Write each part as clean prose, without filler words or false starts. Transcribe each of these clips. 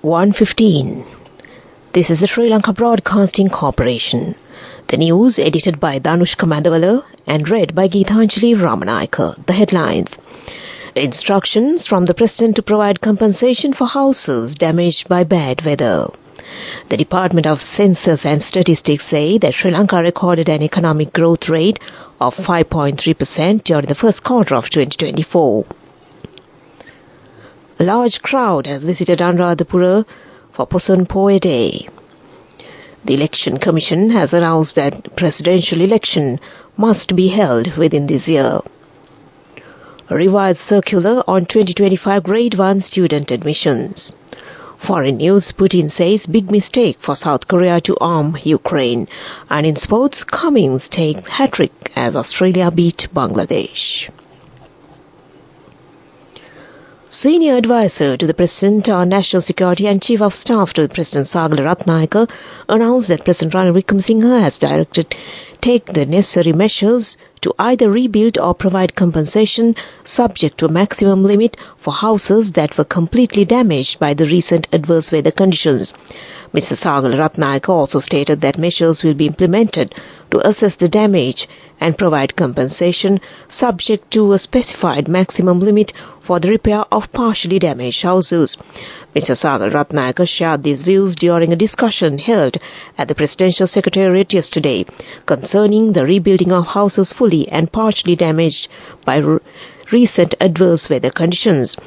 1:15. This is the Sri Lanka Broadcasting Corporation. The news edited by Danushka Madawala and read by Geethanjali Ramanayaka. The headlines. Instructions from the President to provide compensation for houses damaged by bad weather. The Department of Census and Statistics say that Sri Lanka recorded an economic growth rate of 5.3% during the first quarter of 2024. A large crowd has visited Anuradhapura for Poson Poya Day. The Election Commission has announced that presidential election must be held within this year. A revised circular on 2025 Grade 1 student admissions. Foreign news, Putin says big mistake for South Korea to arm Ukraine. And in sports, Cummings take hat-trick as Australia beat Bangladesh. Senior advisor to the President on National Security and Chief of Staff to the President Sagala Ratnayaka announced that President Ranil Wickremesinghe has directed take the necessary measures to either rebuild or provide compensation subject to a maximum limit for houses that were completely damaged by the recent adverse weather conditions. Mr. Sagala Ratnayaka also stated that measures will be implemented to assess the damage and provide compensation subject to a specified maximum limit for the repair of partially damaged houses. Mr. Sagala Ratnayaka shared these views during a discussion held at the Presidential Secretariat yesterday concerning the rebuilding of houses fully and partially damaged by recent adverse weather conditions.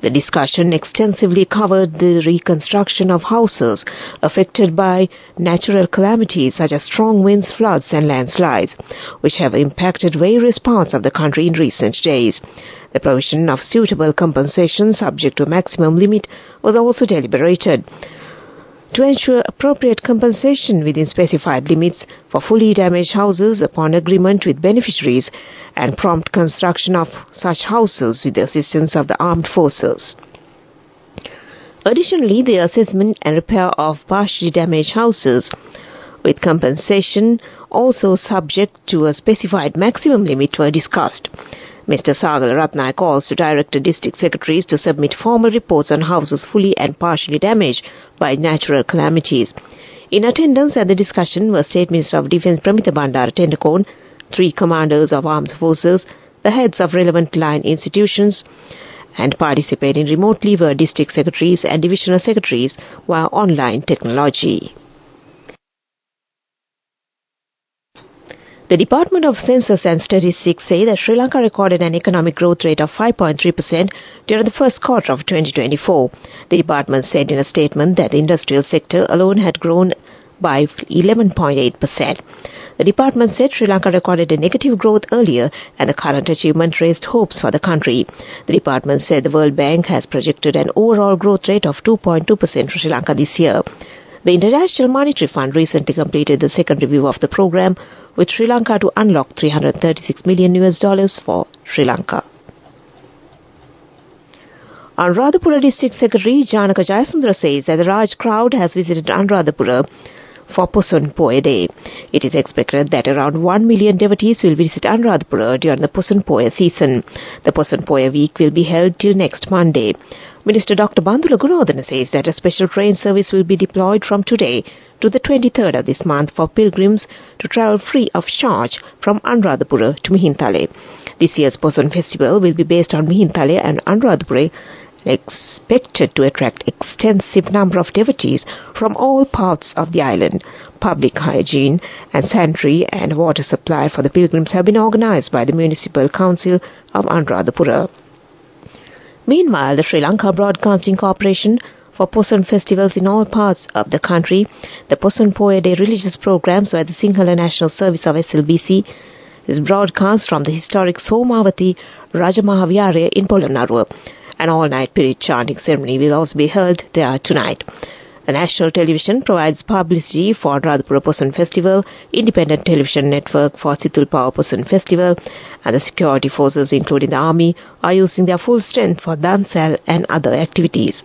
The discussion extensively covered the reconstruction of houses affected by natural calamities such as strong winds, floods and landslides, which have impacted various parts of the country in recent days. The provision of suitable compensation subject to a maximum limit was also deliberated. To ensure appropriate compensation within specified limits for fully damaged houses upon agreement with beneficiaries and prompt construction of such houses with the assistance of the armed forces. Additionally, the assessment and repair of partially damaged houses with compensation also subject to a specified maximum limit were discussed. Mr. Sagala Ratnayaka also directed district secretaries to submit formal reports on houses fully and partially damaged by natural calamities. In attendance at the discussion were State Minister of Defence Pramita Bandara Tendakone, 3 commanders of armed forces, the heads of relevant line institutions, and participating remotely were district secretaries and divisional secretaries via online technology. The Department of Census and Statistics say that Sri Lanka recorded an economic growth rate of 5.3% during the first quarter of 2024. The department said in a statement that the industrial sector alone had grown by 11.8%. The department said Sri Lanka recorded a negative growth earlier and the current achievement raised hopes for the country. The department said the World Bank has projected an overall growth rate of 2.2% for Sri Lanka this year. The International Monetary Fund recently completed the second review of the program with Sri Lanka to unlock $336 million for Sri Lanka. Anuradhapura District Secretary Janaka Jayasundara says that the large crowd has visited Anuradhapura for Poson Poya Day. It is expected that around 1 million devotees will visit Anuradhapura during the Poson Poya season. The Poson Poya week will be held till next Monday. Minister Dr. Bandula Gunodana says that a special train service will be deployed from today to the 23rd of this month for pilgrims to travel free of charge from Anuradhapura to Mihintale. This year's Poson Festival will be based on Mihintale and Anuradhapura, expected to attract extensive number of devotees from all parts of the island. Public hygiene and sanitary and water supply for the pilgrims have been organized by the Municipal Council of Anuradhapura. Meanwhile, the Sri Lanka Broadcasting Corporation for Poson festivals in all parts of the country, the Poson Poya Day religious programs by the Sinhala National Service of SLBC is broadcast from the historic Somavati Rajamahavyaraya in Polonnaruwa. An all-night period chanting ceremony will also be held there tonight. The national television provides publicity for Anuradhapura Poson Festival, independent television network for Situlpawa Poson Festival, and the security forces, including the army, are using their full strength for dancehall and other activities.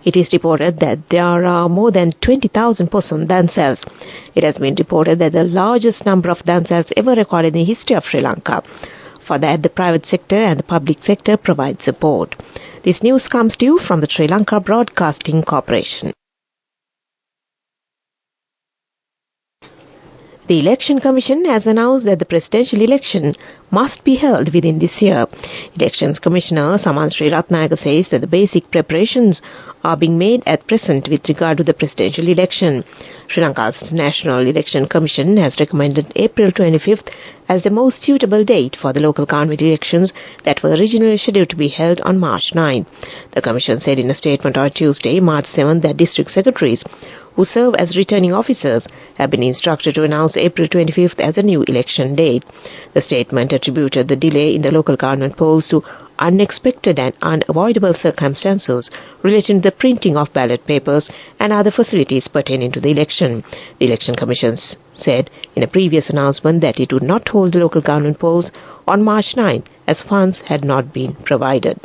It is reported that there are more than 20,000 Poson dancehalls. It has been reported that the largest number of dancehalls ever recorded in the history of Sri Lanka. For that, the private sector and the public sector provide support. This news comes to you from the Sri Lanka Broadcasting Corporation. The Election Commission has announced that the presidential election must be held within this year. Elections Commissioner Saman Sriratnayaka says that the basic preparations are being made at present with regard to the presidential election. Sri Lanka's National Election Commission has recommended April 25th as the most suitable date for the local government elections that were originally scheduled to be held on March 9. The Commission said in a statement on Tuesday, March 7th, that district secretaries who serve as returning officers have been instructed to announce April 25th as a new election date. The statement attributed the delay in the local government polls to unexpected and unavoidable circumstances relating to the printing of ballot papers and other facilities pertaining to the election. The Election Commission said in a previous announcement that it would not hold the local government polls on March 9 as funds had not been provided.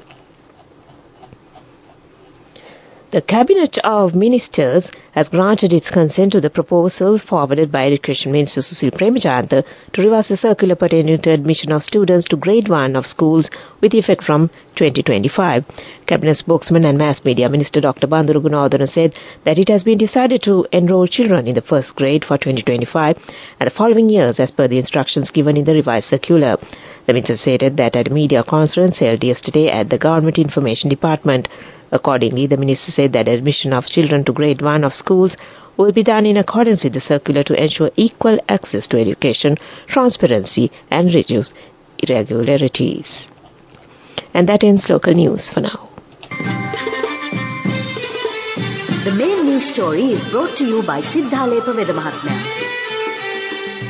The Cabinet of Ministers has granted its consent to the proposal forwarded by Education Minister Susil Premajayantha to revise the circular pertaining to admission of students to grade 1 of schools with effect from 2025. Cabinet spokesman and Mass Media Minister Dr. Banduru Gunawardena said that it has been decided to enroll children in the first grade for 2025 and the following years as per the instructions given in the revised circular. The minister stated that at a media conference held yesterday at the Government Information Department. Accordingly, the minister said that admission of children to grade 1 of schools will be done in accordance with the circular to ensure equal access to education, transparency and reduce irregularities. And that ends local news for now. The main news story is brought to you by Sinhala Mahatmya.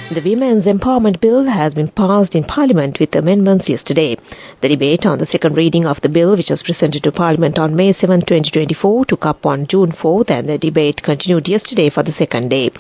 The Women's Empowerment Bill has been passed in Parliament with amendments yesterday. The debate on the second reading of the bill, which was presented to Parliament on May 7, 2024, took up on June 4th and the debate continued yesterday for the second day.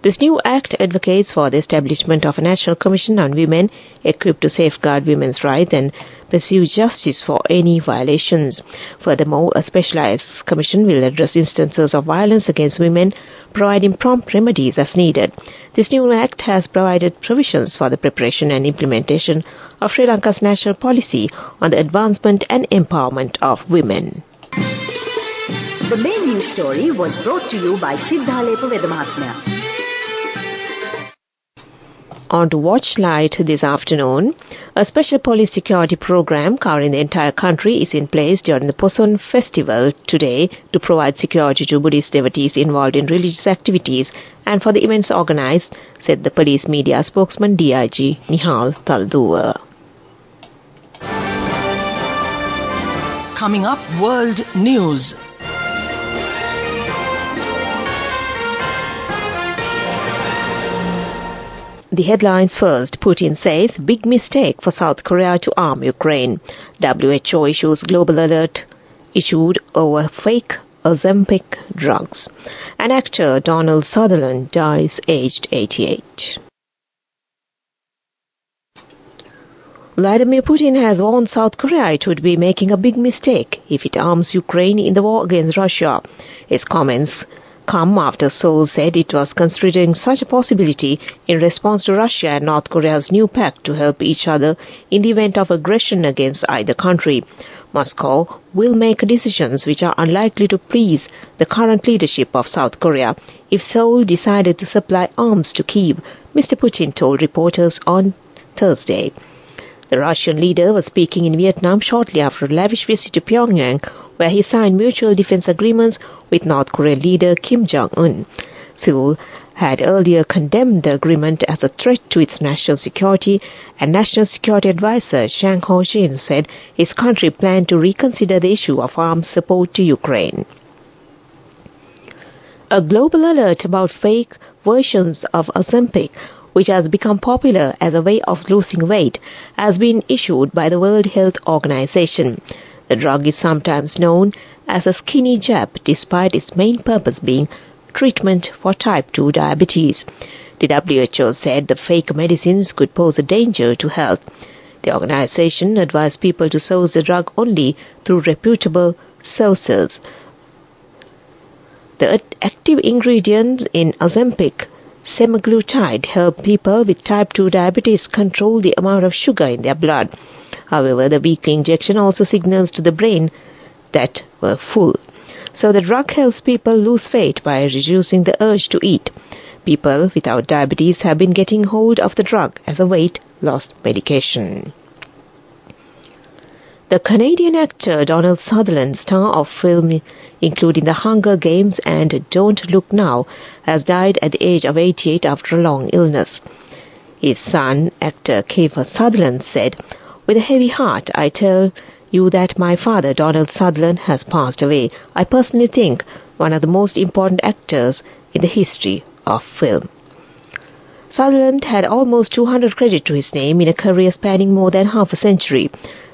This new act advocates for the establishment of a National Commission on Women equipped to safeguard women's rights and pursue justice for any violations. Furthermore, a specialized commission will address instances of violence against women, providing prompt remedies as needed. This new act has provided provisions for the preparation and implementation of Sri Lanka's national policy on the advancement and empowerment of women. The main news story was brought to you by Sinhala Mahatmya. On to Watchlight this afternoon. A special police security program covering the entire country is in place during the Poson festival today to provide security to Buddhist devotees involved in religious activities and for the events organized, said the police media spokesman DIG Nihal Talduwa. Coming up, World News. The headlines first. Putin says big mistake for South Korea to arm Ukraine. WHO issues global alert issued over fake Ozempic drugs. And actor Donald Sutherland dies aged 88. Vladimir Putin has warned South Korea it would be making a big mistake if it arms Ukraine in the war against Russia. His comments come after Seoul said it was considering such a possibility in response to Russia and North Korea's new pact to help each other in the event of aggression against either country. Moscow will make decisions which are unlikely to please the current leadership of South Korea if Seoul decided to supply arms to Kyiv, Mr. Putin told reporters on Thursday. The Russian leader was speaking in Vietnam shortly after a lavish visit to Pyongyang, where he signed mutual defense agreements with North Korean leader Kim Jong-un. Seoul had earlier condemned the agreement as a threat to its national security, and National Security Advisor Shang Ho-jin said his country planned to reconsider the issue of arms support to Ukraine. A global alert about fake versions of Ozempic, which has become popular as a way of losing weight, has been issued by the World Health Organization. The drug is sometimes known as a skinny jab, despite its main purpose being treatment for type 2 diabetes. The WHO said the fake medicines could pose a danger to health. The organization advised people to source the drug only through reputable sources. The active ingredient in Ozempic semaglutide help people with type 2 diabetes control the amount of sugar in their blood. However, the weekly injection also signals to the brain that we're full. So the drug helps people lose weight by reducing the urge to eat. People without diabetes have been getting hold of the drug as a weight loss medication. The Canadian actor Donald Sutherland, star of film including The Hunger Games and Don't Look Now, has died at the age of 88 after a long illness. His son, actor Kiefer Sutherland, said, "With a heavy heart, I tell you that my father, Donald Sutherland, has passed away. I personally think one of the most important actors in the history of film." Sutherland had almost 200 credits to his name in a career spanning more than half a century.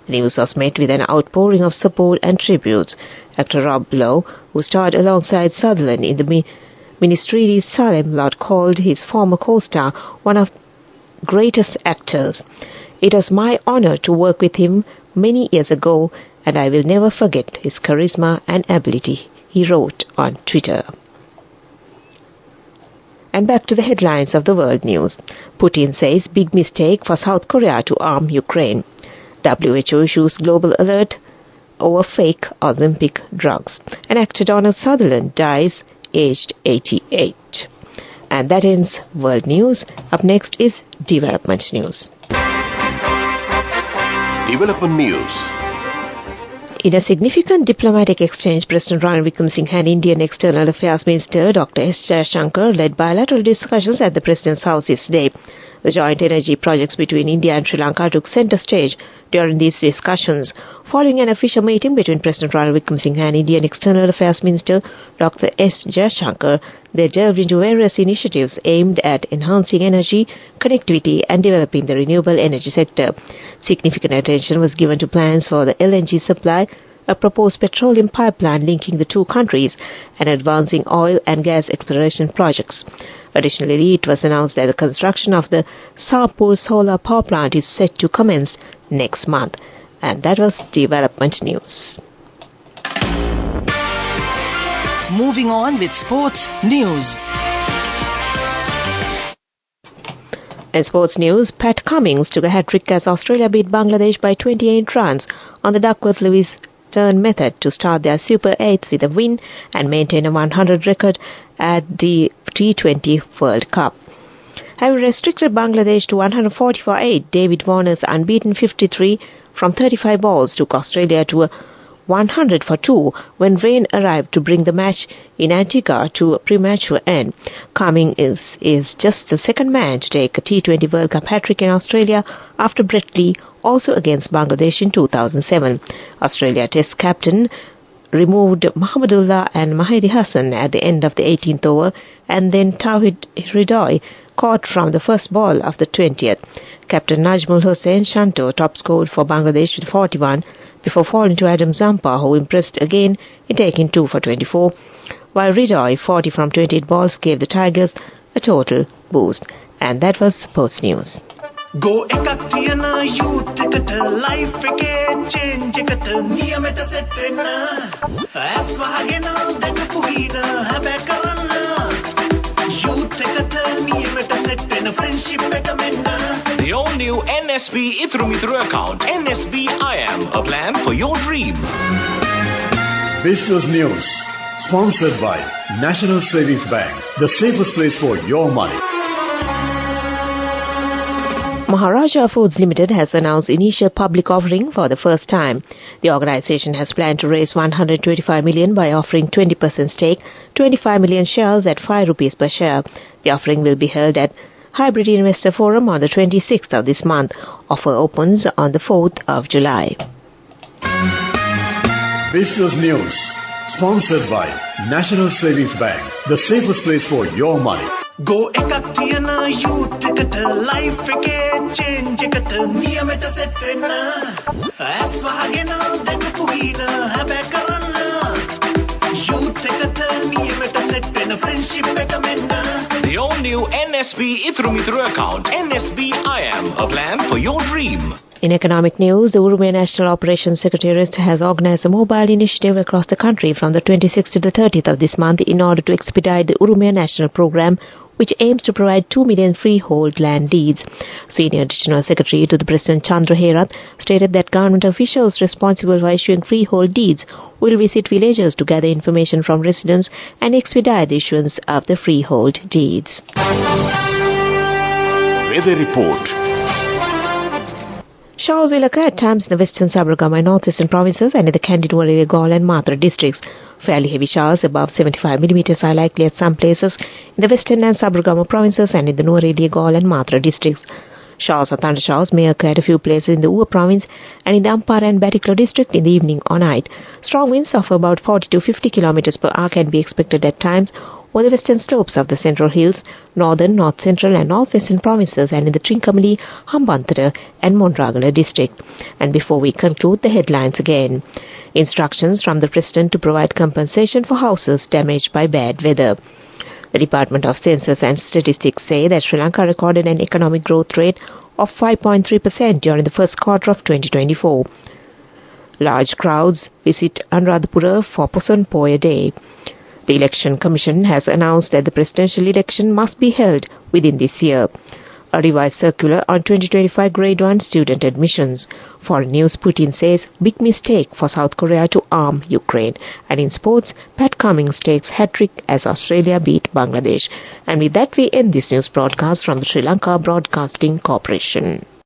The news was met with an outpouring of support and tributes. Actor Rob Lowe, who starred alongside Sutherland in the miniseries Salem Lot, called his former co-star one of the greatest actors. "It was my honor to work with him many years ago, and I will never forget his charisma and ability," he wrote on Twitter. And back to the headlines of the world news. Putin says big mistake for South Korea to arm Ukraine. WHO issues global alert over fake Olympic drugs. And actor Donald Sutherland dies aged 88. And that ends world news. Up next is development news. Development news. In a significant diplomatic exchange, President Ranil Wickremesinghe and Indian External Affairs Minister Dr. S. Jayashankar led bilateral discussions at the President's house yesterday. The joint energy projects between India and Sri Lanka took center stage during these discussions. Following an official meeting between President Ranil Wickremesinghe and Indian External Affairs Minister Dr. S. Jayashankar, they delved into various initiatives aimed at enhancing energy, connectivity and developing the renewable energy sector. Significant attention was given to plans for the LNG supply, a proposed petroleum pipeline linking the two countries, and advancing oil and gas exploration projects. Additionally, it was announced that the construction of the Sarpur solar power plant is set to commence next month. And that was development news. Moving on with sports news. In sports news, Pat Cummins took a hat-trick as Australia beat Bangladesh by 28 runs on the Duckworth-Lewis turn method to start their Super 8s with a win and maintain a 100 record at the T20 World Cup. Having restricted Bangladesh to 140 for 8, David Warner's unbeaten 53 from 35 balls took Australia to a 100 for 2 when rain arrived to bring the match in Antigua to a premature end. Cummins is just the second man to take a T20 World Cup hat-trick in Australia after Brett Lee, also against Bangladesh in 2007. Australia Test captain removed Mahmudullah and Mahdi Hassan at the end of the 18th over, and then Tawhid Hridoy caught from the first ball of the 20th. Captain Najmul Hossain Shanto top-scored for Bangladesh with 41 before falling to Adam Zampa, who impressed again in taking 2 for 24, while Hridoy 40 from 28 balls gave the Tigers a total boost. And that was sports news. Go ekak thiyana youth eකට life එකේ change එකට නියමෙට set වෙන්න ඇස් වහගෙන දැකපු හින හැබැ කරන්න youth එකට නියමෙට set වෙන friendship එක මෙන්න. The all new NSB Ithru Mithru account, NSB IAM, a plan for your dream. Business news sponsored by National Savings Bank, the safest place for your money. Maharaja Foods Limited has announced initial public offering for the first time. The organization has planned to raise 125 million by offering 20% stake, 25 million shares at 5 rupees per share. The offering will be held at Hybrid Investor Forum on the 26th of this month. Offer opens on the 4th of July. Business news sponsored by National Savings Bank, the safest place for your money. Go ekak thiyana youth එකට life එකේ change එකට නියමෙට set වෙන්න ඇස් වහගෙන දැකපු හින හැබැ කරන්න youth එකට නියමෙට set වෙන friendship එක මෙන්න. The all new NSB Ithru Mithru account, NSB IAM, a plan for your dream. In economic news, the Uruguay National Operations Secretariat has organized a mobile initiative across the country from the 26th to the 30th of this month in order to expedite the Uruguay National Program, which aims to provide 2 million freehold land deeds. Senior Additional Secretary to the President Chandra Herath stated that government officials responsible for issuing freehold deeds will visit villages to gather information from residents and expedite the issuance of the freehold deeds. Weather report. Showers will occur at times in the western Sabaragama and northeastern provinces and in the Kandy, Galle and Matra districts. Fairly heavy showers above 75 mm are likely at some places in the western and Sabaragama provinces and in the Nuwara Galle and Matra districts. Showers or thundershowers may occur at a few places in the Uva province and in the Ampara and Batiklo district in the evening or night. Strong winds of about 40 to 50 km per hour can be expected at times over the western slopes of the Central Hills, northern, north central and northwestern provinces and in the Trincomalee, Hambantota and Mondragala district. And before we conclude, the headlines again. Instructions from the President to provide compensation for houses damaged by bad weather. The Department of Census and Statistics say that Sri Lanka recorded an economic growth rate of 5.3% during the first quarter of 2024. Large crowds visit Anuradhapura for Poson Poya Day. The Election Commission has announced that the presidential election must be held within this year. A revised circular on 2025 Grade 1 student admissions. Foreign news, Putin says big mistake for South Korea to arm Ukraine. And in sports, Pat Cummins takes hat-trick as Australia beat Bangladesh. And with that we end this news broadcast from the Sri Lanka Broadcasting Corporation.